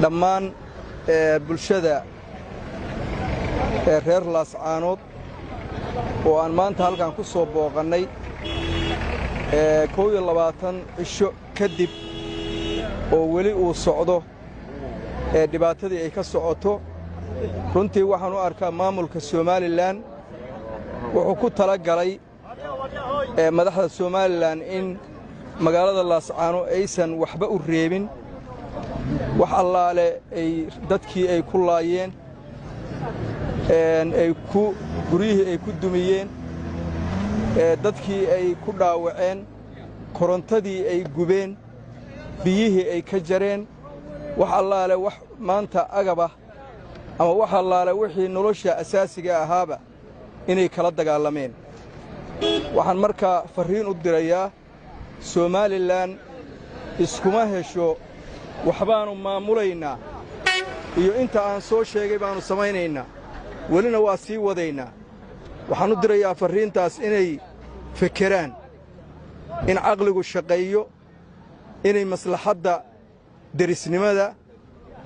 dhammaan bulshada reer Laascaanood oo aan maanta halkan ku soo booqannay 22 cisho kadib oo weli uu socdo dhibaatadii ay ka socoto runtii waxaan u arkaa maamulka Soomaaliland wuxuu ku talagalay madaxda Soomaaliland in magaalada Laascaanood aysan waxba u reebin wax allaale ay dadkii ay ku laayeen ay ku guriyihii ay ku dumiyeen dadkii ay ku dhaawaceen korontadii ay gubeen biyihii ay ka jareen wax allaale wax maanta agaba ama wax allaale wixii nolosha asaasiga ahaaba inay kala dagaalameen waxaan markaa fariin u dirayaa Soomaaliland iskuma hesho waxbaanu maamulaynaa iyo inta aan soo sheegay baanu samaynaynaa welina waa sii wadaynaa waxaan u dirayaa fariintaas inay fekeraan in aqligu shaqeeyo inay maslaxadda derisnimada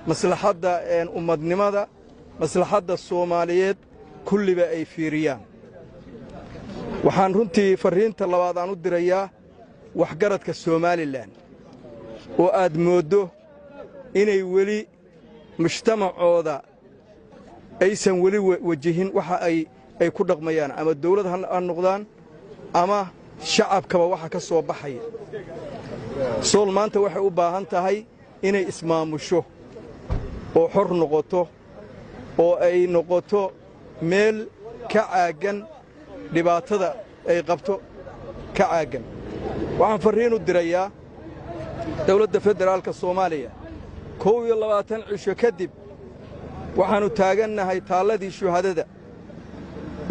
maslaxadda ummadnimada maslaxadda Soomaaliyeed kulliba ay fiiriyaan waxaan runtii fariinta labaad aan u dirayaa waxgaradka Soomaaliland oo aad moodo inay weli mujtamacooda aysan weli wajihin waxa ay ku dhaqmayaan ama dawlad ha noqdaan ama shacabkaba waxa ka soo baxaya sool maanta waxay u baahan tahay inay ismaamusho oo xor noqoto oo ay noqoto meel ka caagan dhibaatada ay qabto ka caagan waxaan fariin u dirayaa dawladda federaalka Soomaaliya 22 cisho kadib waxaanu taagannahay taaladii shuhadada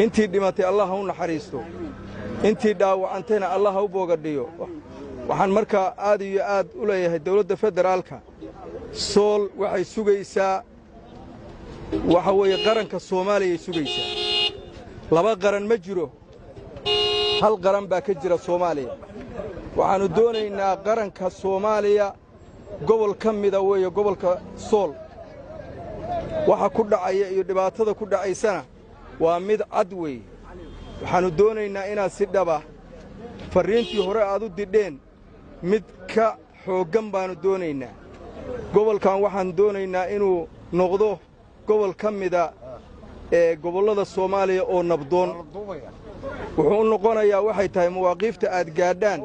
intii dhimatay Allah ha u naxariisto intii dhaawacantayna Allah ha u boogadhiyo waxaan markaa aad iyo aad u leeyahay dawladda federaalka sool waxay sugaysaa waxa weeye qaranka Soomaaliya sugaysaa laba qaran ma jiro hal qaran baa ka jira Soomaaliya waxaanu doonaynaa qaranka Soomaaliya gobol ka mid ah weeye gobolka sool waxa ku dhacaya iyo dhibaatada ku dhacaysana waa mid cad weeye waxaanu doonaynaa inaad si dhaba fariintii hore aad u didheen mid ka xooggan baanu doonaynaa gobolkan waxaan doonaynaa inuu noqdo gobol ka mida gobollada Soomaaliya oo nabdoon wuxuu noqonayaa waxay tahay mawaaqiifta aad gaadhaan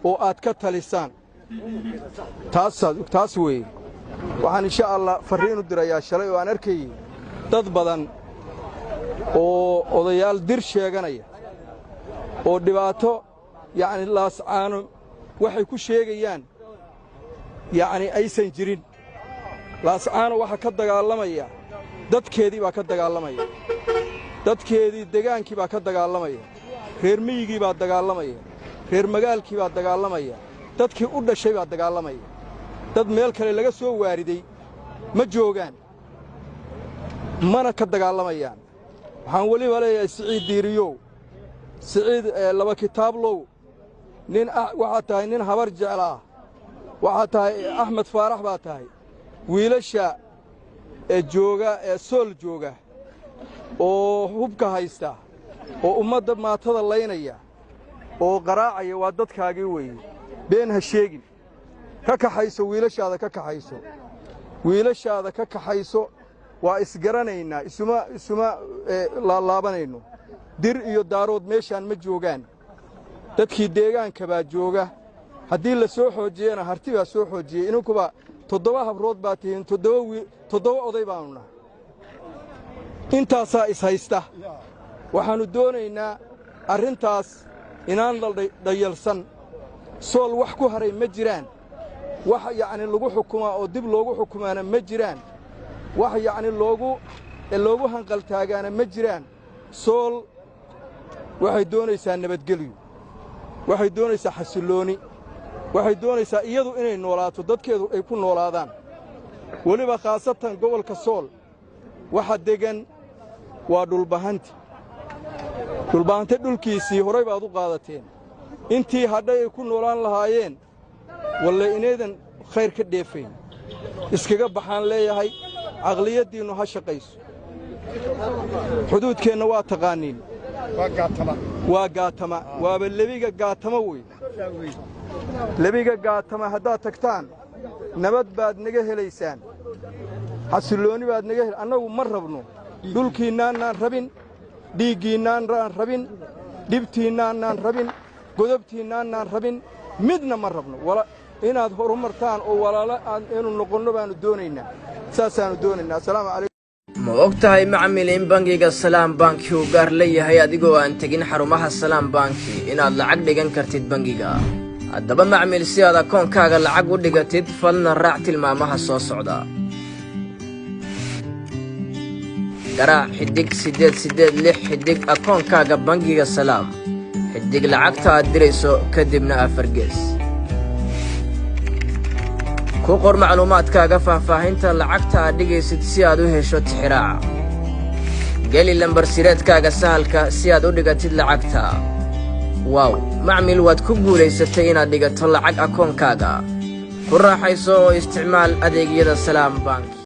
oo aad ka talisaan taas weeye waxaan insha Allah fariin u dirayaa shalay oo aan arkay dad badan oo odayaal dir sheeganaya oo dhibaato yaani Laascaanood waxay ku sheegayaan yaani aysan jirin Laascaanood waxa ka dagaalamaya dadkeedii baa ka dagaalamaya dadkeedii degaankii baa ka dagaalamaya reer miyigii baa dagaalamaya reer magaalkii baa dagaalamaya dadkii u dhashay baa dagaalamaya dad meel kale laga soo waariday ma joogaan mana ka dagaalamayaan waxaan waliba leeyahay Siciid Diiriyow Siciid laba kitaablow nin waxa tahay nin habar jecel ah waxa tahay Axmed Faarax baa tahay wiilasha jooga sool jooga oo hubka haysta oo ummadda maatada laynaya oo qaraacaya waa dadkaagii weeye been ha sheegin ka kaxayso wiilashaada ka kaxayso wiilashaada ka kaxayso waa isgaranaynaa isuma laabanayno dir iyo daarood meeshaan ma joogaan dadkii deegaanka baa jooga haddii la soo xoojiyana harti baa soo xoojiyey inankuba 7 habrood baa tihiin 7 oday baanu nahay intaasaa is haysta waxaanu doonaynaa arrintaas inaan la dhayalsan sool wax ku haray ma jiraan wax yaani lagu xukumaa oo dib loogu xukumaana ma jiraan wax yaani loogu hanqal taagaana ma jiraan sool waxay doonaysaa nabadgelyo waxay doonaysaa xasilooni waxay doonaysaa iyadu inay noolaato dadkeedu ay ku noolaadaan waliba khaasatan gobolka sool waxa degan waa dhulbahanti dhulkiisii horay baad u qaadateen intii hadhay ay ku noolaan lahaayeen walle inaydan khayr ka dheefayn iskaga baxaan leeyahay caqliyaddiinnu ha shaqayso xuduudkeenna waa taqaaniin waa gaatama waaba lebiga gaatama wey lebiga gaatama haddaad tagtaan nabad baad naga helaysaan xasillooni baad naga annagu ma rabno dhulkiinnaannaan rabin dhiiggiinnaannaan rabin dhibtiinnaannaan rabin godobtiinnaannaan rabin midna ma rabno inaad horumartaan oo walaalo aan inuu noqonno baannu doonaynaa saasaannu doonaynaa assalaamu calaykum ma og tahay macmil in bangiga salaam banki uu gaar leeyahay adigoo aan tegin xarumaha salaam banki inaad lacag dhigan kartid bangiga haddaba macmil si aad akoonkaaga lacag u dhigatid fadlan raac tilmaamaha soo socda garaac xidig 886 xidig akoonkaaga bangiga salaam xidig lacagta aad dirayso kadibna 4 gees ku qor macluumaadkaaga faahfaahinta lacagta aad dhigaysid si aad u hesho tixiraaca geli lambar sireedkaaga sahalka si aad u dhigatid lacagta waaw macmil waad ku guulaysatay inaad dhigato lacag akoonkaaga ku raaxayso oo isticmaal adeegyada salaam bank